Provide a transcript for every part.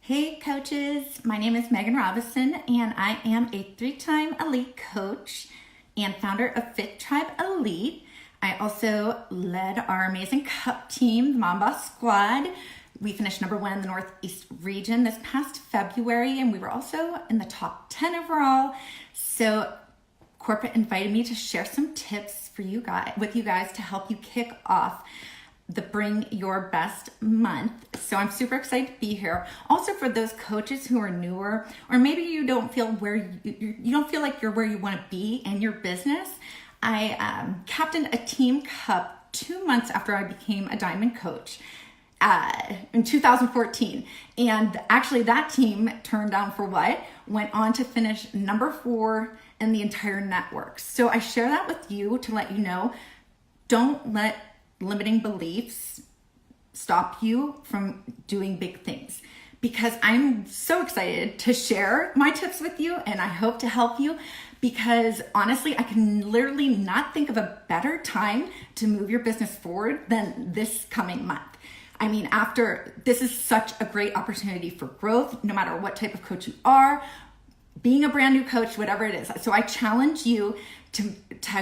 Hey coaches, my name is Megan Robison and I am a 3-time elite coach and founder of Fit Tribe Elite. I also led our amazing cup team, the Mom Boss Squad. We finished number 1 in the Northeast region this past February, and we were also in the top 10 overall. So corporate invited me to share some tips for you guys to help you kick off the Bring Your Best month. So I'm super excited to be here. Also for those coaches who are newer, or maybe you don't feel you don't feel like you're where you want to be in your business. I captained a team cup 2 months after I became a diamond coach in 2014. And actually that team turned down for what? Went on to finish number 4 in the entire network. So I share that with you to let you know, don't let limiting beliefs stop you from doing big things, because I'm so excited to share my tips with you and I hope to help you, because honestly, I can literally not think of a better time to move your business forward than this coming month. I mean, this is such a great opportunity for growth, no matter what type of coach you are, being a brand new coach, whatever it is. So I challenge you to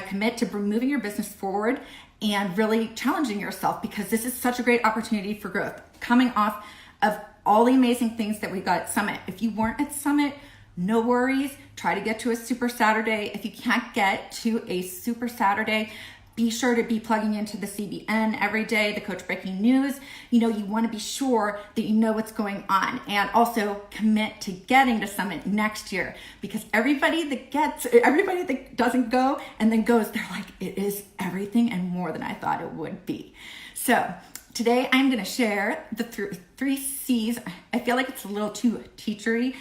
commit to moving your business forward and really challenging yourself, because this is such a great opportunity for growth. Coming off of all the amazing things that we got at Summit. If you weren't at Summit, no worries. Try to get to a Super Saturday. If you can't get to a Super Saturday, be sure to be plugging into the CBN every day, the Coach Breaking News. You want to be sure that you know what's going on, and also commit to getting to Summit next year, because everybody that doesn't go and then goes, they're like, it is everything and more than I thought it would be. So today I'm going to share the 3 C's. I feel like it's a little too teachery.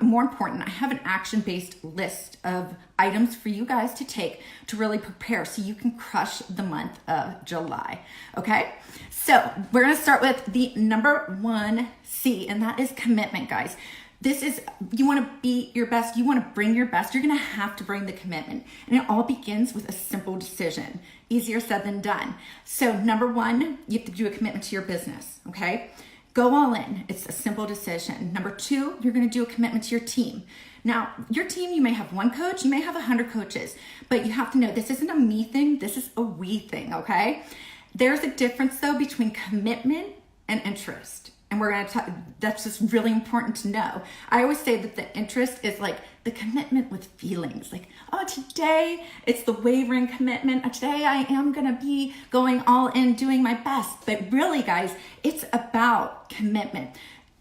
More important, I have an action-based list of items for you guys to take to really prepare so you can crush the month of July. Okay? So we're going to start with the number 1 C, and that is commitment, guys. You want to be your best, you want to bring your best, you're going to have to bring the commitment. And it all begins with a simple decision. Easier said than done. So number 1, you have to do a commitment to your business, okay? Go all in. It's a simple decision. Number 2, you're going to do a commitment to your team. Now, your team, you may have 1 coach, you may have 100 coaches, but you have to know this isn't a me thing, this is a we thing, okay? There's a difference though between commitment and interest. And we're going to talk, that's just really important to know. I always say that the interest is like the commitment with feelings. Like, oh, today it's the wavering commitment. Today I am going to be going all in, doing my best. But really, guys, it's about commitment.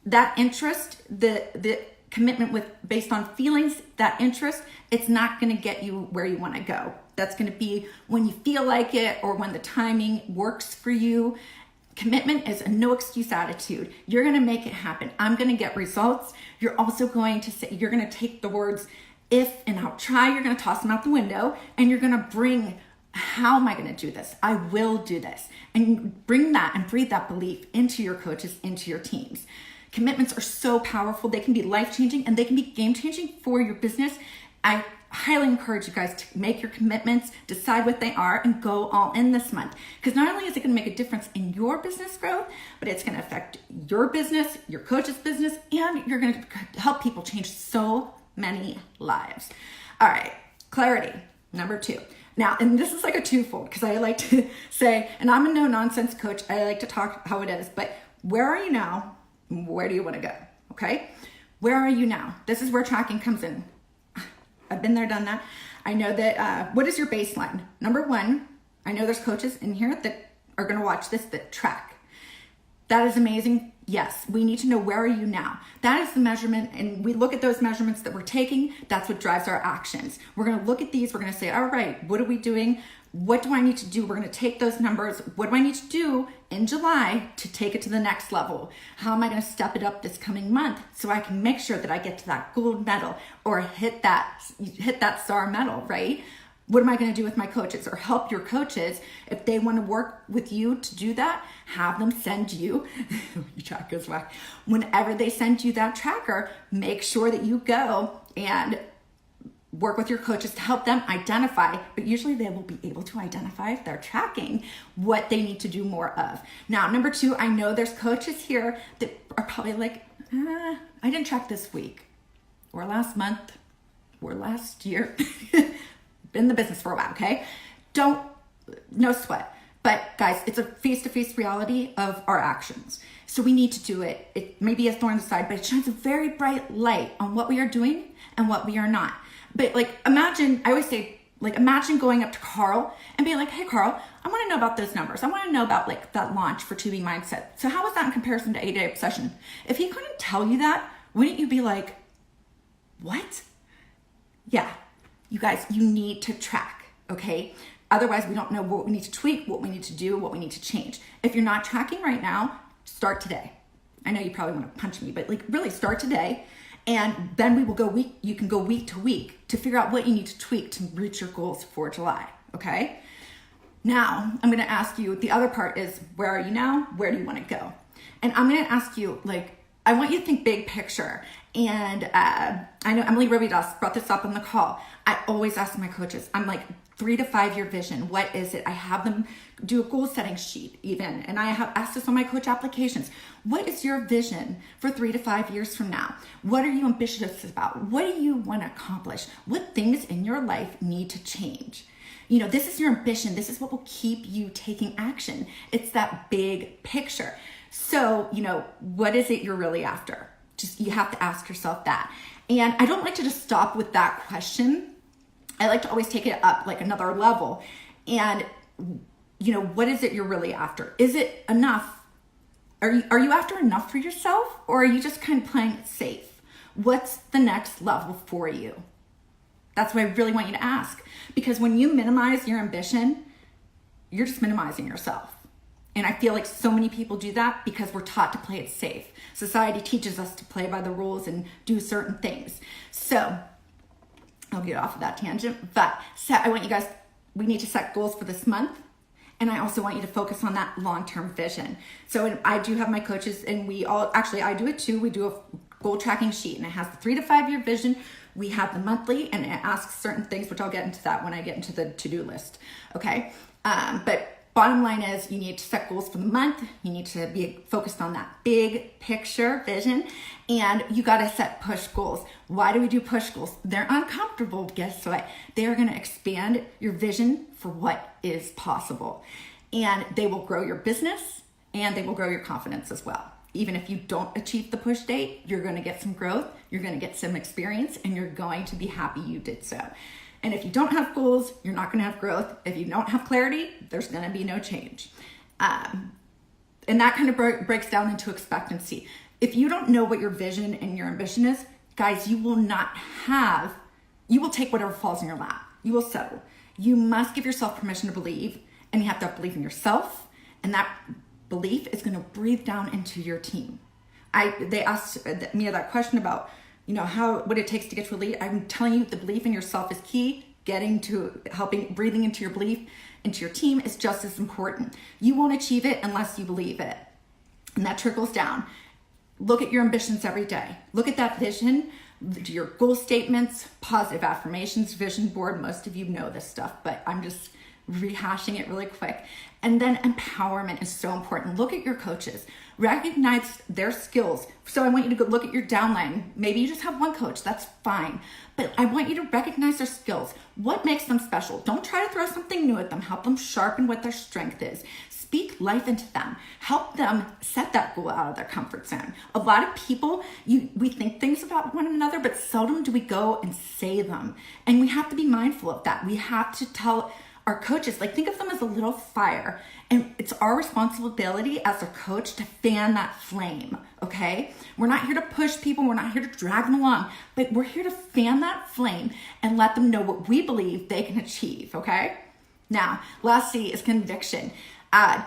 That interest, the commitment based on feelings, that interest, it's not going to get you where you want to go. That's going to be when you feel like it or when the timing works for you. Commitment is a no excuse attitude. You're going to make it happen. I'm going to get results. You're also going to say, you're going to take the words if and I'll try, you're going to toss them out the window, and you're going to bring, how am I going to do this? I will do this. And bring that and breathe that belief into your coaches, into your teams. Commitments are so powerful. They can be life-changing and they can be game-changing for your business. I highly encourage you guys to make your commitments, decide what they are, and go all in this month. Because not only is it going to make a difference in your business growth, but it's going to affect your business, your coach's business, and you're going to help people change so many lives. All right, clarity, number 2. Now, and this is like a twofold, because I like to say, and I'm a no-nonsense coach, I like to talk how it is, but where are you now? Where do you want to go? Okay? Where are you now? This is where tracking comes in. I've been there, done that. I know that, what is your baseline? Number 1, I know there's coaches in here that are going to watch this that track. That is amazing. Yes, we need to know, where are you now? That is the measurement, and we look at those measurements that we're taking. That's what drives our actions. We're going to look at these. We're going to say, all right, what are we doing? What do I need to do? We're going to take those numbers. What do I need to do in July to take it to the next level? How am I going to step it up this coming month so I can make sure that I get to that gold medal or hit that star medal, right? What am I going to do with my coaches, or help your coaches if they want to work with you to do that? Have them send you, your track goes whack. Whenever they send you that tracker, make sure that you go and work with your coaches to help them identify, but usually they will be able to identify, if they're tracking, what they need to do more of. Now, number 2, I know there's coaches here that are probably like, I didn't track this week or last month or last year. Been in the business for a while, okay? No sweat. But guys, it's a face-to-face reality of our actions. So we need to do it. It may be a thorn in the side, but it shines a very bright light on what we are doing and what we are not. But imagine, I always say, imagine going up to Carl and being like, hey, Carl, I want to know about those numbers. I want to know about that launch for 2B Mindset. So how was that in comparison to 8-Day Obsession? If he couldn't tell you that, wouldn't you be like, what? Yeah, you guys, you need to track, okay? Otherwise, we don't know what we need to tweak, what we need to do, what we need to change. If you're not tracking right now, start today. I know you probably want to punch me, but really start today. And then we will go you can go week to week to figure out what you need to tweak to reach your goals for July, okay? Now, I'm going to ask you, the other part is, where are you now? Where do you want to go? And I'm going to ask you, I want you to think big picture. And I know Emily Robidas brought this up on the call. I always ask my coaches, I'm like, 3 to 5 year vision. What is it? I have them do a goal setting sheet even. And I have asked this on my coach applications. What is your vision for 3 to 5 years from now? What are you ambitious about? What do you want to accomplish? What things in your life need to change? This is your ambition. This is what will keep you taking action. It's that big picture. So, what is it you're really after? You have to ask yourself that. And I don't like to just stop with that question. I like to always take it up another level. And, what is it you're really after? Is it enough? Are you after enough for yourself, or are you just kind of playing it safe? What's the next level for you? That's what I really want you to ask. Because when you minimize your ambition, you're just minimizing yourself. And I feel like so many people do that because we're taught to play it safe. Society teaches us to play by the rules and do certain things. So I'll get off of that tangent, but I want you guys, we need to set goals for this month. And I also want you to focus on that long-term vision. So I do have my coaches, and I do it too. We do a goal tracking sheet, and it has the 3 to 5 year vision. We have the monthly, and it asks certain things, which I'll get into that when I get into the to-do list. Okay. But bottom line is, you need to set goals for the month. You need to be focused on that big picture vision, and you got to set push goals. Why do we do push goals? They're uncomfortable. Guess what? They are going to expand your vision for what is possible, and they will grow your business, and they will grow your confidence as well. Even if you don't achieve the push date, you're going to get some growth, you're going to get some experience, and you're going to be happy you did so. And if you don't have goals, you're not going to have growth. If you don't have clarity, there's going to be no change. And that kind of breaks down into expectancy. If you don't know what your vision and your ambition is, guys, you will take whatever falls in your lap. You will settle. You must give yourself permission to believe, and you have to have belief in yourself. And that belief is going to breathe down into your team. They asked me that question about, what it takes to get to elite. I'm telling you, the belief in yourself is key. Breathing into your belief into your team is just as important. You won't achieve it unless you believe it. And that trickles down. Look at your ambitions every day. Look at that vision, your goal statements, positive affirmations, vision board. Most of you know this stuff, but I'm just rehashing it really quick. And then empowerment is so important. Look at your coaches. Recognize their skills. So I want you to go look at your downline. Maybe you just have one coach. That's fine. But I want you to recognize their skills. What makes them special? Don't try to throw something new at them. Help them sharpen what their strength is. Speak life into them. Help them set that goal out of their comfort zone. A lot of people, we think things about one another, but seldom do we go and say them. And we have to be mindful of that. We have to tell our coaches, think of them as a little fire, and it's our responsibility as a coach to fan that flame, okay? We're not here to push people, we're not here to drag them along, but we're here to fan that flame and let them know what we believe they can achieve, okay? Now, last C is conviction.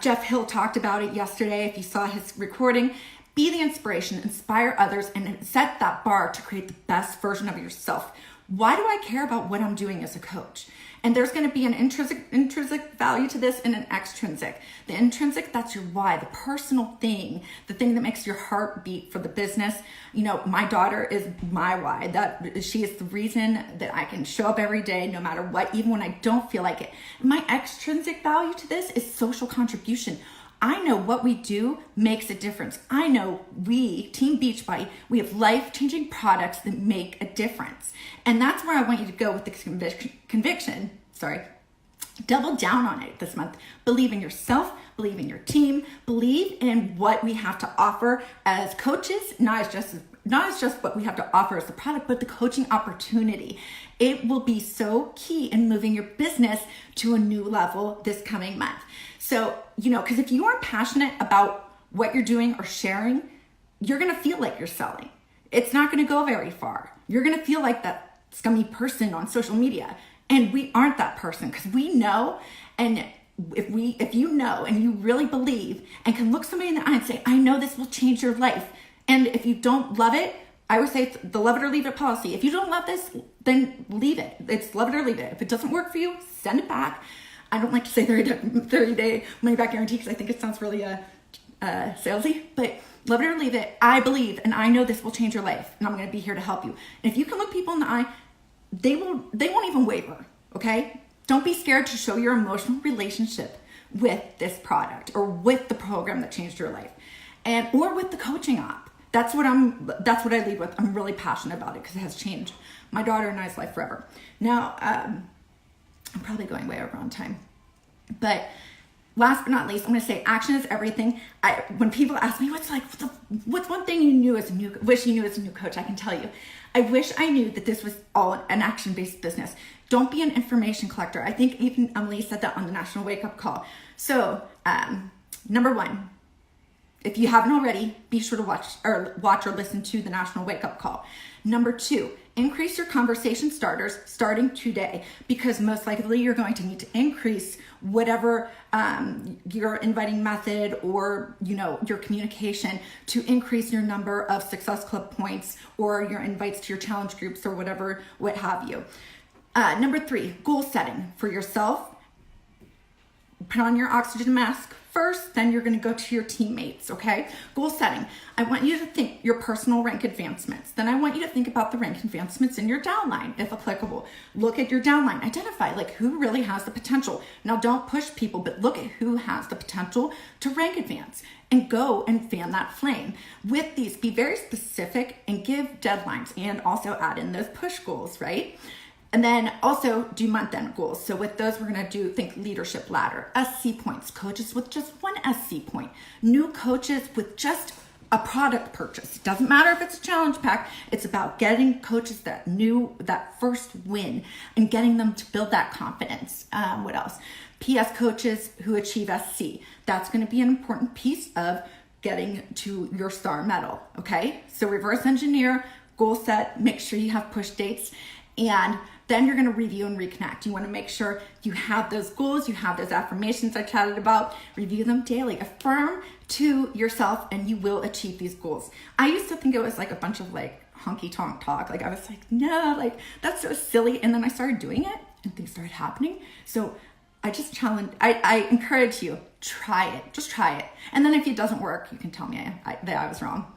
Jeff Hill talked about it yesterday. If you saw his recording, be the inspiration, inspire others, and set that bar to create the best version of yourself. Why do I care about what I'm doing as a coach? And there's going to be an intrinsic value to this and an extrinsic. The intrinsic, that's your why, the personal thing, the thing that makes your heart beat for the business. My daughter is my why. She is the reason that I can show up every day, no matter what, even when I don't feel like it. My extrinsic value to this is social contribution. I know what we do makes a difference. I know we, Team Beachbody, we have life-changing products that make a difference. And that's where I want you to go with the conviction. Double down on it this month. Believe in yourself, believe in your team, believe in what we have to offer as coaches, not as just what we have to offer as the product, but the coaching opportunity. It will be so key in moving your business to a new level this coming month. So, because if you aren't passionate about what you're doing or sharing, you're going to feel like you're selling. It's not going to go very far. You're going to feel like that scummy person on social media. And we aren't that person, because we know, and if you know and you really believe and can look somebody in the eye and say, I know this will change your life. And if you don't love it, I would say it's the love it or leave it policy. If you don't love this, then leave it. It's love it or leave it. If it doesn't work for you, send it back. I don't like to say 30-day money back guarantee, because I think it sounds really salesy, but love it or leave it. I believe and I know this will change your life, and I'm going to be here to help you. And if you can look people in the eye, they won't even waver, okay? Don't be scared to show your emotional relationship with this product or with the program that changed your life, or with the coaching app. That's what I lead with. I'm really passionate about it because it has changed my daughter and I's life forever. Now, I'm probably going way over on time, but last but not least, I'm going to say action is everything. When people ask me what's one thing you knew as a new coach, I can tell you, I wish I knew that this was all an action-based business. Don't be an information collector. I think even Emily said that on the National Wake Up Call. So, number one, if you haven't already, be sure to watch or listen to the National Wake Up Call. Number two, increase your conversation starters starting today, because most likely you're going to need to increase whatever your inviting method or your communication to increase your number of Success Club points or your invites to your challenge groups or what have you. Number three, goal setting for yourself. Put on your oxygen mask first, then you're going to go to your teammates, okay? Goal setting. I want you to think your personal rank advancements. Then I want you to think about the rank advancements in your downline, if applicable. Look at your downline. Identify who really has the potential. Now, don't push people, but look at who has the potential to rank advance and go and fan that flame. With these, be very specific and give deadlines, and also add in those push goals, right? And then also do month-end goals. So with those, we're going to think leadership ladder, SC points, coaches with just one SC point, new coaches with just a product purchase. It doesn't matter if it's a challenge pack. It's about getting coaches that first win and getting them to build that confidence. What else? PS coaches who achieve SC. That's going to be an important piece of getting to your star medal. Okay. So reverse engineer, goal set, make sure you have push dates, and then you're going to review and reconnect. You want to make sure you have those goals, you have those affirmations I chatted about, review them daily, affirm to yourself, and you will achieve these goals. I used to think it was a bunch of honky tonk talk. I was no, that's so silly. And then I started doing it and things started happening. So I just I encourage you, try it, just try it. And then if it doesn't work, you can tell me that I was wrong.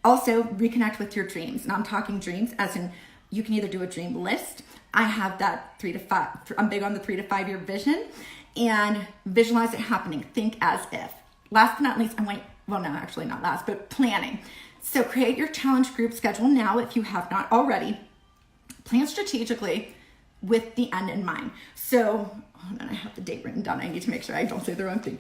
Also reconnect with your dreams. And I'm talking dreams as in, you can either do a dream list. I have that 3 to 5. I'm big on the 3 to 5 year vision, and visualize it happening. Think as if. Last but not least, not last, but planning. So create your challenge group schedule now if you have not already. Plan strategically with the end in mind. So, hold on, I have the date written down. I need to make sure I don't say the wrong thing.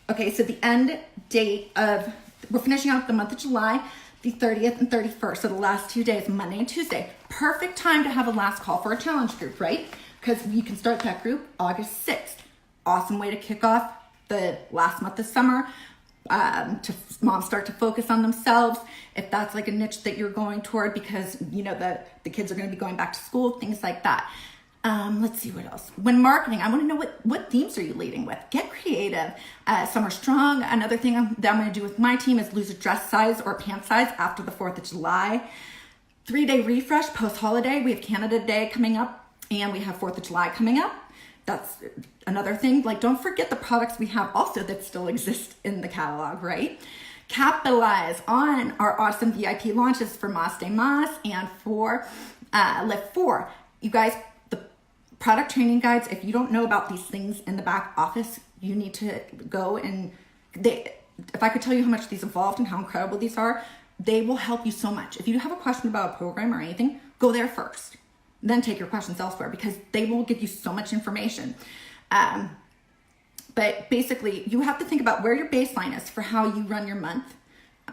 Okay, so the end date we're finishing out the month of July, the 30th and 31st, so the last 2 days, Monday and Tuesday. Perfect time to have a last call for a challenge group, right? Because you can start that group August 6th. Awesome way to kick off the last month of summer, to moms start to focus on themselves. If that's a niche that you're going toward, because the kids are going to be going back to school, things like that. Let's see what else. When marketing, I want to know what themes are you leading with? Get creative. Summer strong. Another thing that I'm going to do with my team is lose a dress size or pant size after the 4th of July. 3-day refresh post-holiday. We have Canada Day coming up, and we have 4th of July coming up. That's another thing. Don't forget the products we have also that still exist in the catalog, right? Capitalize on our awesome VIP launches for Mas de Mas and for Lift 4. You guys, product training guides, if you don't know about these things in the back office, you need to go and if I could tell you how much these evolved and how incredible these are, they will help you so much. If you have a question about a program or anything, go there first, then take your questions elsewhere, because they will give you so much information. But basically, you have to think about where your baseline is for how you run your month.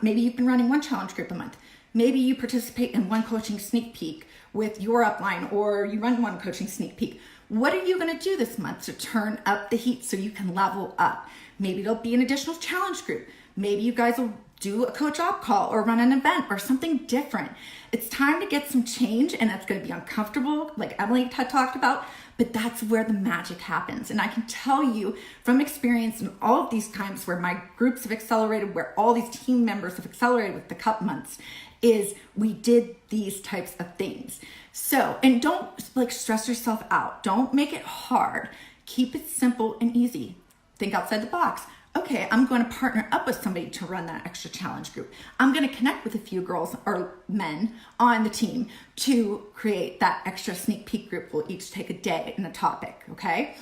Maybe you've been running one challenge group a month. Maybe you participate in one coaching sneak peek with your upline, or you run one coaching sneak peek. What are you going to do this month to turn up the heat so you can level up? Maybe there'll be an additional challenge group. Maybe you guys will do a coach op call or run an event or something different. It's time to get some change, and that's going to be uncomfortable, like Emily had talked about, but that's where the magic happens. And I can tell you from experience in all of these times where my groups have accelerated, where all these team members have accelerated with the cup months, is we did these types of things. So, and don't like stress yourself out. Don't make it hard. Keep it simple and easy. Think outside the box. Okay, I'm going to partner up with somebody to run that extra challenge group. I'm going to connect with a few girls or men on the team to create that extra sneak peek group. We'll each take a day and a topic, okay?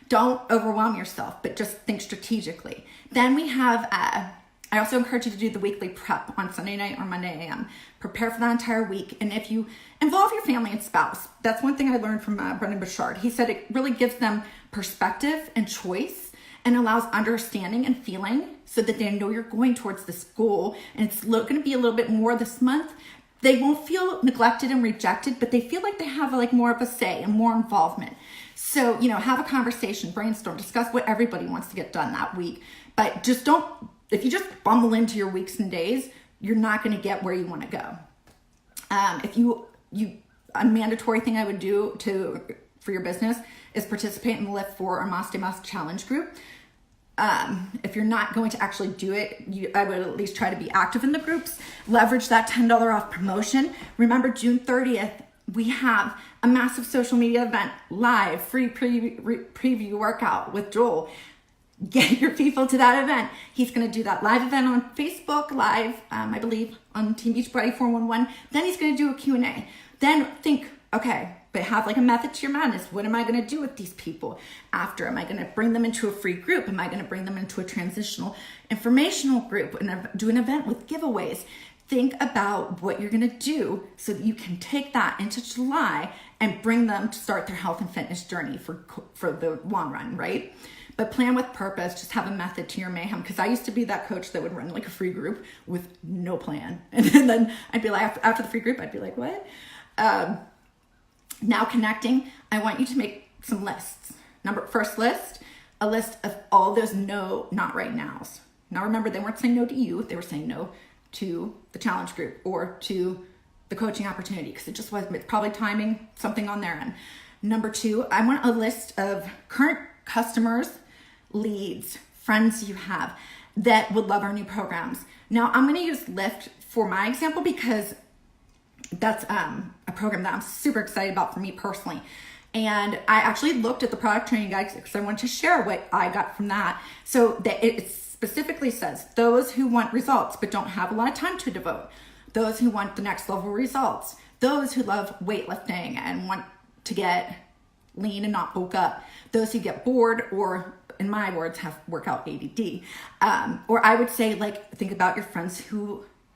Don't overwhelm yourself, but just think strategically. Then we have, I also encourage you to do the weekly prep on Sunday night or Monday AM. Prepare for that entire week. And if you involve your family and spouse, that's one thing I learned from Brendan Burchard. He said it really gives them perspective and choice, and allows understanding and feeling, so that they know you're going towards this goal, and it's going to be a little bit more this month. They won't feel neglected and rejected, but they feel like they have like more of a say and more involvement. So, have a conversation, brainstorm, discuss what everybody wants to get done that week. But just don't, if you just bumble into your weeks and days, you're not going to get where you want to go. A mandatory thing I would do for your business is participate in the Lift 4 or Mas de Mas challenge group. If you're not going to actually do it, I would at least try to be active in the groups. Leverage that $10 off promotion. Remember, June 30th, we have a massive social media event, live, free preview workout with Joel. Get your people to that event. He's going to do that live event on Facebook Live, I believe, on Team Beachbody 411. Then he's going to do a Q&A. Then think, okay, but have like a method to your madness. What am I going to do with these people after? Am I going to bring them into a free group? Am I going to bring them into a transitional informational group and do an event with giveaways? Think about what you're going to do so that you can take that into July and bring them to start their health and fitness journey for the long run, right? But plan with purpose. Just have a method to your mayhem. Because I used to be that coach that would run like a free group with no plan. And then I'd be like, after the free group, I'd be like, what? Now connecting, I want you to make some lists. First list, a list of all those no, not right nows. Now remember, they weren't saying no to you. They were saying no to the challenge group or to the coaching opportunity, because it's probably timing, something on their end. Number 2, I want a list of current customers, leads, friends you have that would love our new programs. Now I'm going to use Lyft for my example, because that's a program that I'm super excited about for me personally. And I actually looked at the product training guide because I wanted to share what I got from that. So that it specifically says those who want results but don't have a lot of time to devote, those who want the next level results, those who love weightlifting and want to get lean and not bulk up, those who get bored, or in my words, have workout ADD. Or I would say, like, think about your friends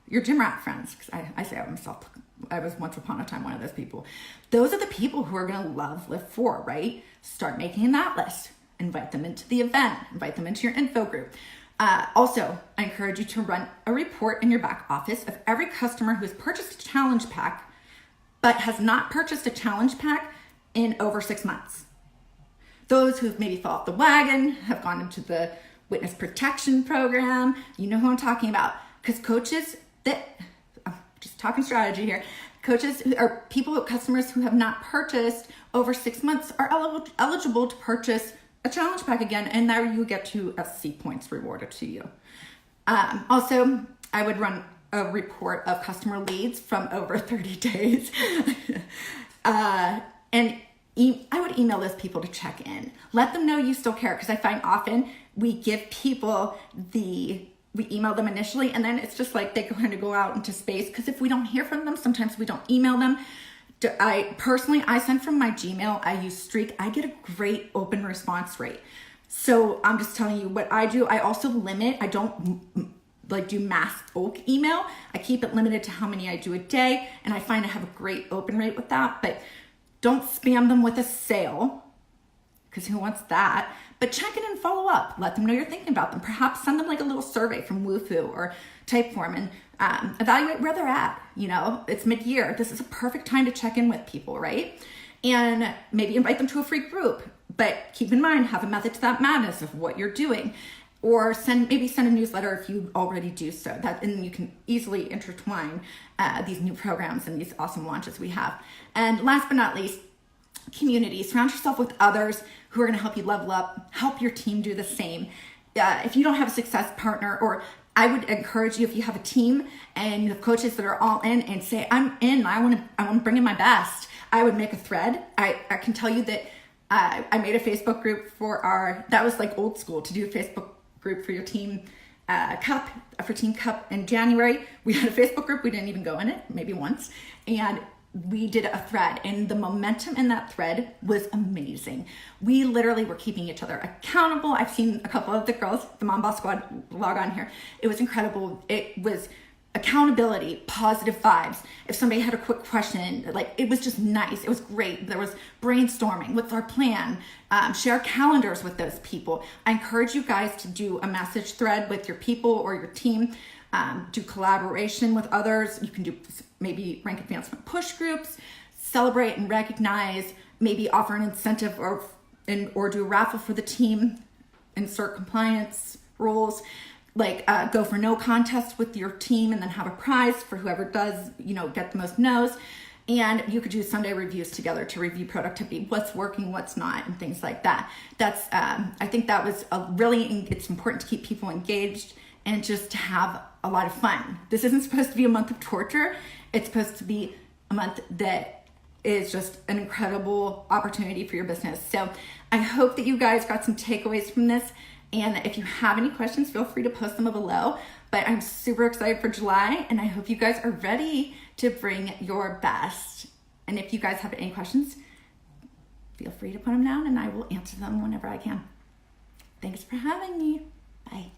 your gym rat friends, because I say I myself, I was once upon a time one of those people. Those are the people who are going to love Lift 4, right? Start making that list. Invite them into the event. Invite them into your info group. Also, I encourage you to run a report in your back office of every customer who has purchased a challenge pack but has not purchased a challenge pack in over 6 months. Those who've maybe fell off the wagon, have gone into the witness protection program, you know who I'm talking about. Because coaches I'm just talking strategy here, coaches or customers who have not purchased over 6 months are eligible to purchase a challenge pack again, and there you get 2 SC points rewarded to you. Also, I would run a report of customer leads from over 30 days. And I would email those people to check in. Let them know you still care, because I find often we give people we email them initially, and then it's just like they kind of go out into space, because if we don't hear from them, sometimes we don't email them. I send from my Gmail. I use Streak. I get a great open response rate. So I'm just telling you what I do. I also limit, I don't like do mass bulk email. I keep it limited to how many I do a day, and I find I have a great open rate with that. But don't spam them with a sale, because who wants that? But check in and follow up. Let them know you're thinking about them. Perhaps send them like a little survey from Woofu or Typeform and evaluate where they're at. You know, it's mid-year. This is a perfect time to check in with people, right? And maybe invite them to a free group. But keep in mind, have a method to that madness of what you're doing. Or maybe send a newsletter if you already do so. And you can easily intertwine these new programs and these awesome launches we have. And last but not least, community. Surround yourself with others who are going to help you level up, help your team do the same. If you don't have a success partner, or I would encourage you, if you have a team and you have coaches that are all in and say, I'm in, I want to bring in my best, I would make a thread. I can tell you that I made a Facebook group that was like old school, to do a Facebook group for your team cup, for Team Cup in January. We had a Facebook group. We didn't even go in it, maybe once. And we did a thread, and the momentum in that thread was amazing. We literally were keeping each other accountable. I've seen a couple of the girls, the Mom Boss Squad, log on here. It was incredible. It was accountability, positive vibes. If somebody had a quick question, like, it was just nice. It was great. There was brainstorming. What's our plan? Share calendars with those people. I encourage you guys to do a message thread with your people or your team. Do collaboration with others. You can do maybe rank advancement push groups, celebrate and recognize, maybe offer an incentive or do a raffle for the team, insert compliance rules, like go for no contest with your team and then have a prize for whoever does, get the most no's. And you could do Sunday reviews together to review productivity, what's working, what's not, and things like that. That's, I think that was it's important to keep people engaged and just to have a lot of fun. This isn't supposed to be a month of torture. It's supposed to be a month that is just an incredible opportunity for your business. So I hope that you guys got some takeaways from this. And if you have any questions, feel free to post them below. But I'm super excited for July, and I hope you guys are ready to bring your best. And if you guys have any questions, feel free to put them down and I will answer them whenever I can. Thanks for having me. Bye.